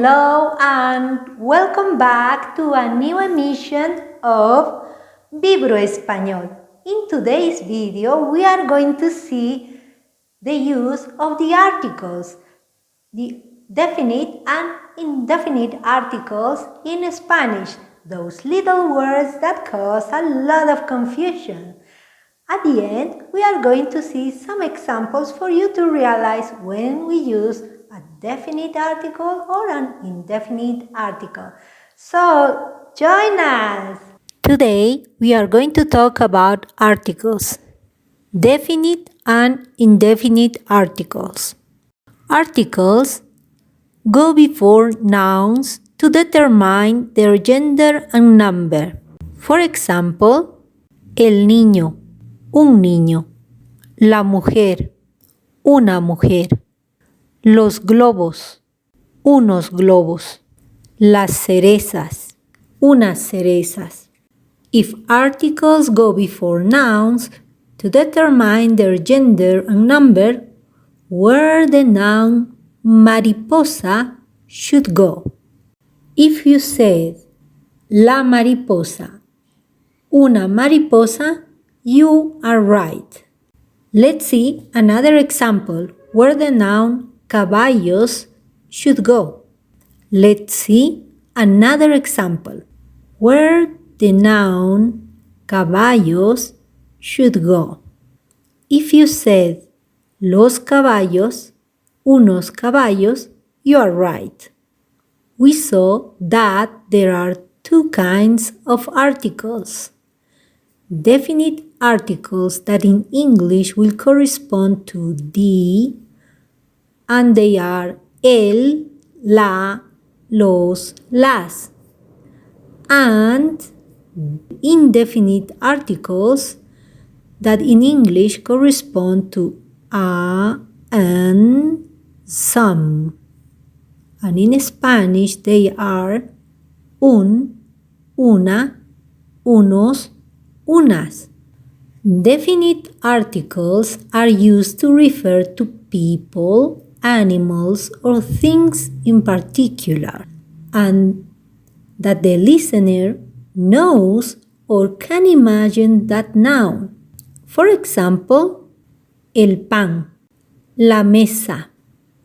Hello and welcome back to a new emission of Vibro Español. In today's video, we are going to see the use of the articles, the definite and indefinite articles in Spanish, those little words that cause a lot of confusion. At the end, we are going to see some examples for you to realize when we use a definite article or an indefinite article. So, join us! Today, we are going to talk about articles. Definite and indefinite articles. Articles go before nouns to determine their gender and number. For example, el niño, un niño. La mujer, una mujer. Los globos, unos globos. Las cerezas, unas cerezas. If articles go before nouns to determine their gender and number, where the noun mariposa should go. If you said la mariposa, una mariposa, you are right. Let's see another example where the noun caballos should go. Let's see another example where the noun caballos should go. If you said los caballos, unos caballos, you are right. We saw that there are two kinds of articles. Definite articles that in English will correspond to the, and they are el, la, los, las. And indefinite articles that in English correspond to a, an, some. And in Spanish they are un, una, unos, unas. Definite articles are used to refer to people, animals, or things in particular, and that the listener knows or can imagine that noun. For example, el pan, la mesa,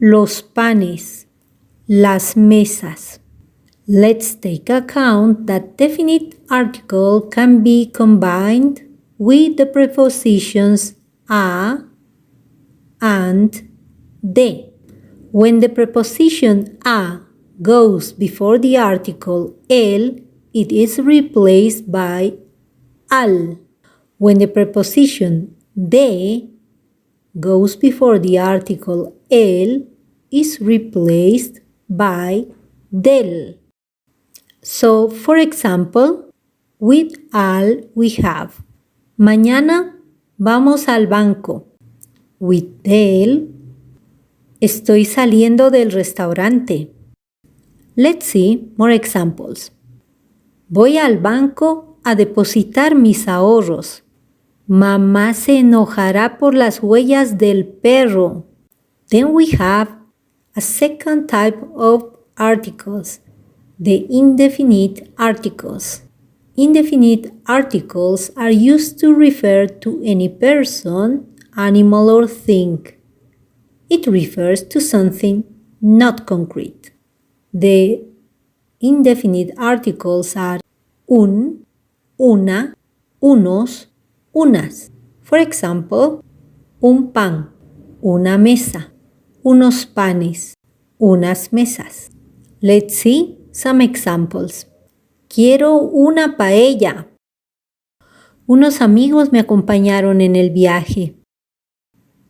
los panes, las mesas. Let's take account that definite article can be combined with the prepositions a and de. When the preposition a goes before the article el, it is replaced by al. When the preposition de goes before the article el, is replaced by del. So, for example, with al we have mañana vamos al banco. With del, estoy saliendo del restaurante. Let's see more examples. Voy al banco a depositar mis ahorros. Mamá se enojará por las huellas del perro. Then we have a second type of articles, the indefinite articles. Indefinite articles are used to refer to any person, animal, or thing. It refers to something not concrete. The indefinite articles are un, una, unos, unas. For example, un pan, una mesa, unos panes, unas mesas. Let's see some examples. Quiero una paella. Unos amigos me acompañaron en el viaje.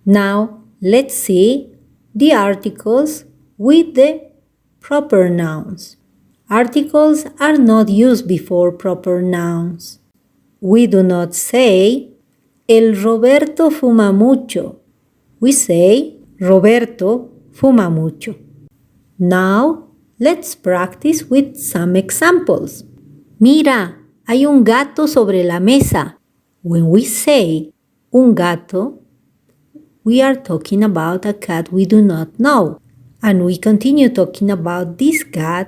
Now, let's see the articles with the proper nouns. Articles are not used before proper nouns. We do not say, el Roberto fuma mucho. We say, Roberto fuma mucho. Now, let's practice with some examples. Mira, hay un gato sobre la mesa. When we say un gato, we are talking about a cat we do not know. And we continue talking about this cat.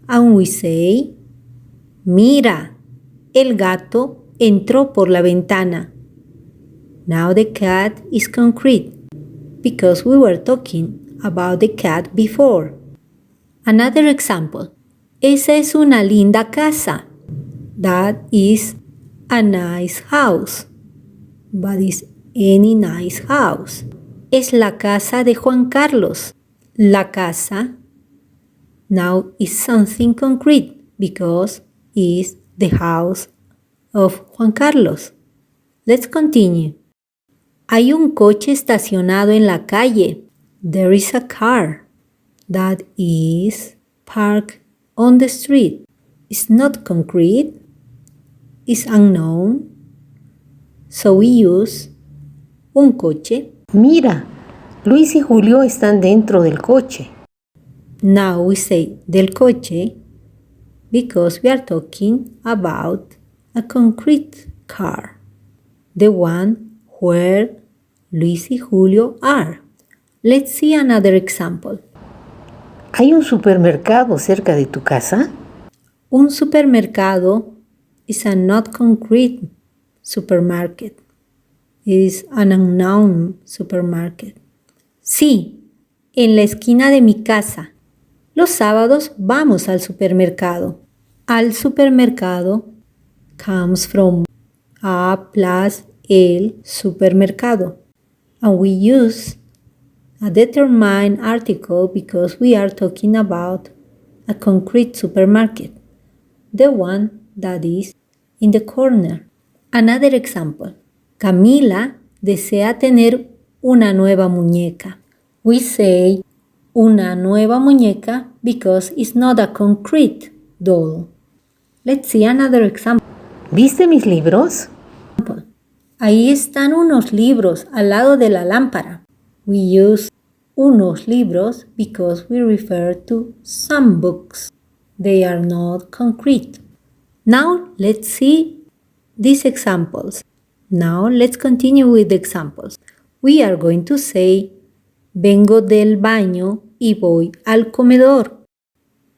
And we say, mira, el gato entró por la ventana. Now the cat is concrete because we were talking about the cat before. Another example. Esa es una linda casa. That is a nice house. But is any nice house? Es la casa de Juan Carlos. La casa now is something concrete because it's the house of Juan Carlos. Let's continue. Hay un coche estacionado en la calle. There is a car that is parked on the street. It's not concrete. It's unknown. So we use un coche. Mira, Luis y Julio están dentro del coche. Now we say del coche because we are talking about a concrete car. The one where Luis y Julio are. Let's see another example. ¿Hay un supermercado cerca de tu casa? Un supermercado is a not concrete supermarket. It is an unknown supermarket. Sí, en la esquina de mi casa. Los sábados vamos al supermercado. Al supermercado comes from a plus el supermercado. And we use a determined article because we are talking about a concrete supermarket, the one that is in the corner. Another example. Camila desea tener una nueva muñeca. We say una nueva muñeca because it's not a concrete doll. Let's see another example. ¿Viste mis libros? Ahí están unos libros al lado de la lámpara. We use unos libros because we refer to some books. They are not concrete. Now let's see these examples. Now let's continue with the examples. We are going to say, vengo del baño y voy al comedor.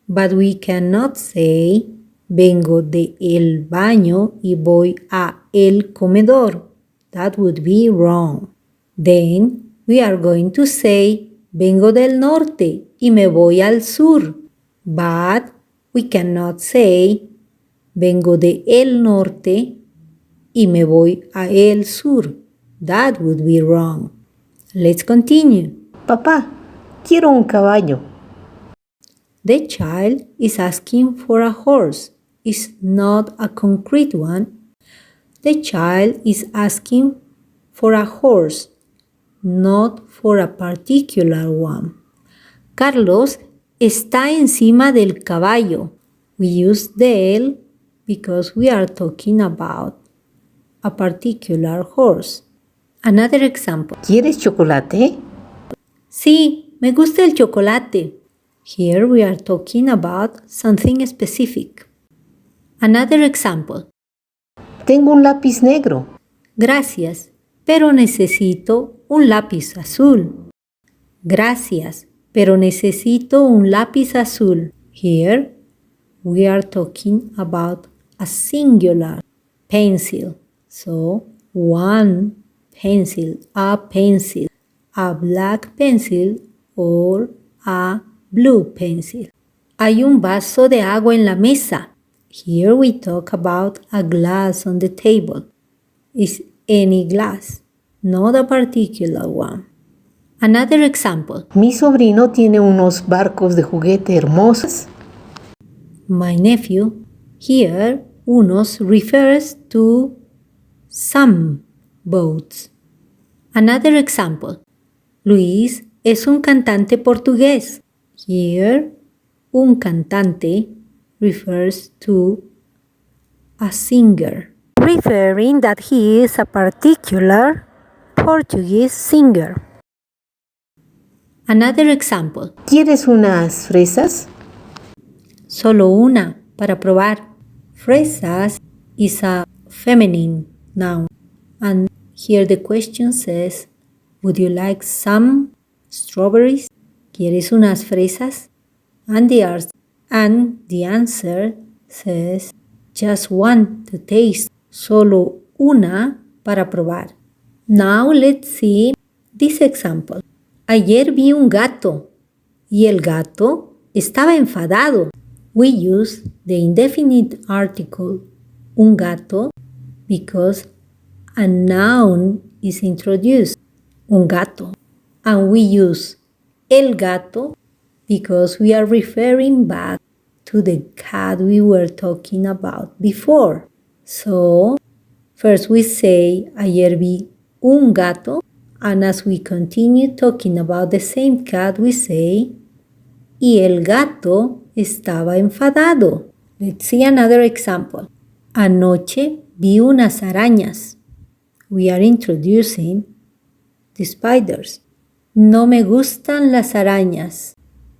But we cannot say, vengo de el baño y voy a el comedor. That would be wrong. Then we are going to say, vengo del norte y me voy al sur. But we cannot say, vengo de el norte y me voy a el sur. That would be wrong. Let's continue. Papá, quiero un caballo. The child is asking for a horse. It's not a concrete one. The child is asking for a horse, not for a particular one. Carlos está encima del caballo. We use del because we are talking about a particular horse. Another example. ¿Quieres chocolate? Sí, me gusta el chocolate. Here we are talking about something specific. Another example. Tengo un lápiz negro. Gracias, pero necesito un lápiz azul. Gracias, pero necesito un lápiz azul. Here we are talking about a singular pencil. So, one pencil, a black pencil or a blue pencil. Hay un vaso de agua en la mesa. Here we talk about a glass on the table. It's any glass, not a particular one. Another example. Mi sobrino tiene unos barcos de juguete hermosos. My nephew. Here, unos refers to some boats. Another example. Luis es un cantante portugués. Here, un cantante refers to a singer, referring that he is a particular Portuguese singer. Another example. ¿Quieres unas fresas? Solo una para probar. Fresas is a feminine noun. And here the question says, would you like some strawberries? ¿Quieres unas fresas? And the answer says, just one to taste. Solo una para probar. Now let's see this example. Ayer vi un gato y el gato estaba enfadado. We use the indefinite article un gato because a noun is introduced. Un gato. And we use el gato because we are referring back to the cat we were talking about before. So, first we say, ayer vi un gato, and as we continue talking about the same cat, we say, y el gato estaba enfadado. Let's see another example. Anoche vi unas arañas. We are introducing the spiders. No me gustan las arañas.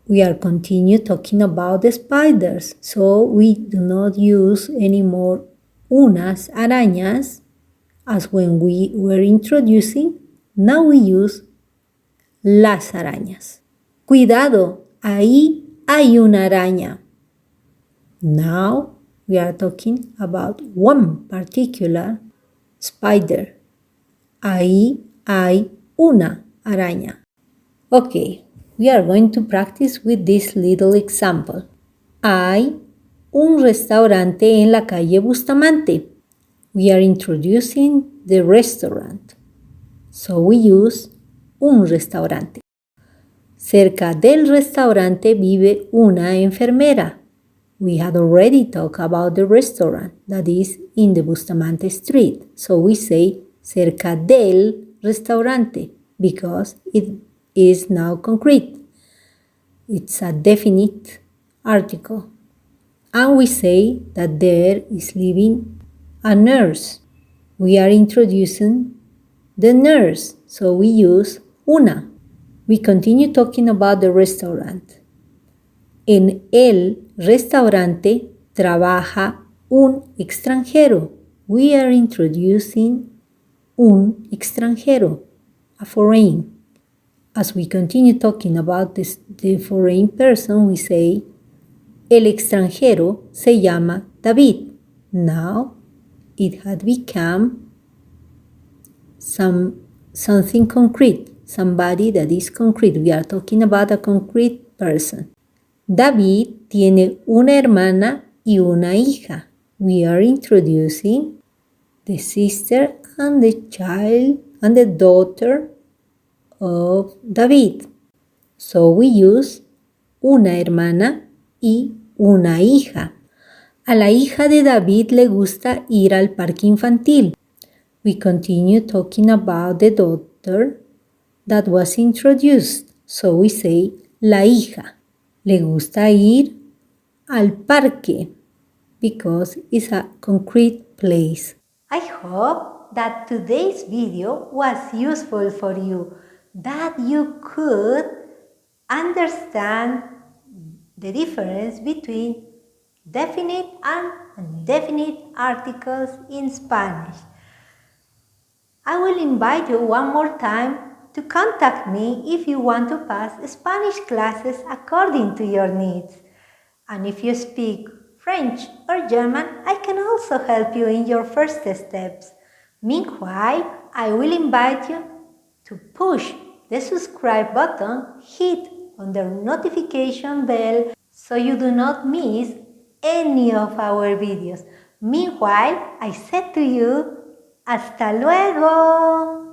We are continue talking about the spiders, so we do not use anymore unas arañas as when we were introducing. Now we use las arañas. Cuidado, ahí hay una araña. Now we are talking about one particular spider. Ahí hay una araña. Okay, we are going to practice with this little example. Hay un restaurante en la calle Bustamante. We are introducing the restaurant. So we use un restaurante. Cerca del restaurante vive una enfermera. We had already talked about the restaurant that is in the Bustamante Street. So we say cerca del restaurante because it is now concrete. It's a definite article. And we say that there is living a nurse. We are introducing the nurse, so we use una. We continue talking about the restaurant. En el restaurante trabaja un extranjero. We are introducing un extranjero, a foreign. As we continue talking about the foreign person, we say, el extranjero se llama David. Now, it had become something concrete, somebody that is concrete. We are talking about a concrete person. David tiene una hermana y una hija. We are introducing the sister and the child and the daughter of David. So we use una hermana y una hija. A la hija de David le gusta ir al parque infantil. We continue talking about the daughter that was introduced. So we say la hija. Le gusta ir al parque because it's a concrete place. I hope that today's video was useful for you, that you could understand the difference between definite and indefinite articles in Spanish. I will invite you one more time to contact me if you want to pass Spanish classes according to your needs. And if you speak French or German, I can also help you in your first steps. Meanwhile, I will invite you to push the subscribe button, hit on the notification bell so you do not miss any of our videos. Meanwhile, I said to you, ¡hasta luego!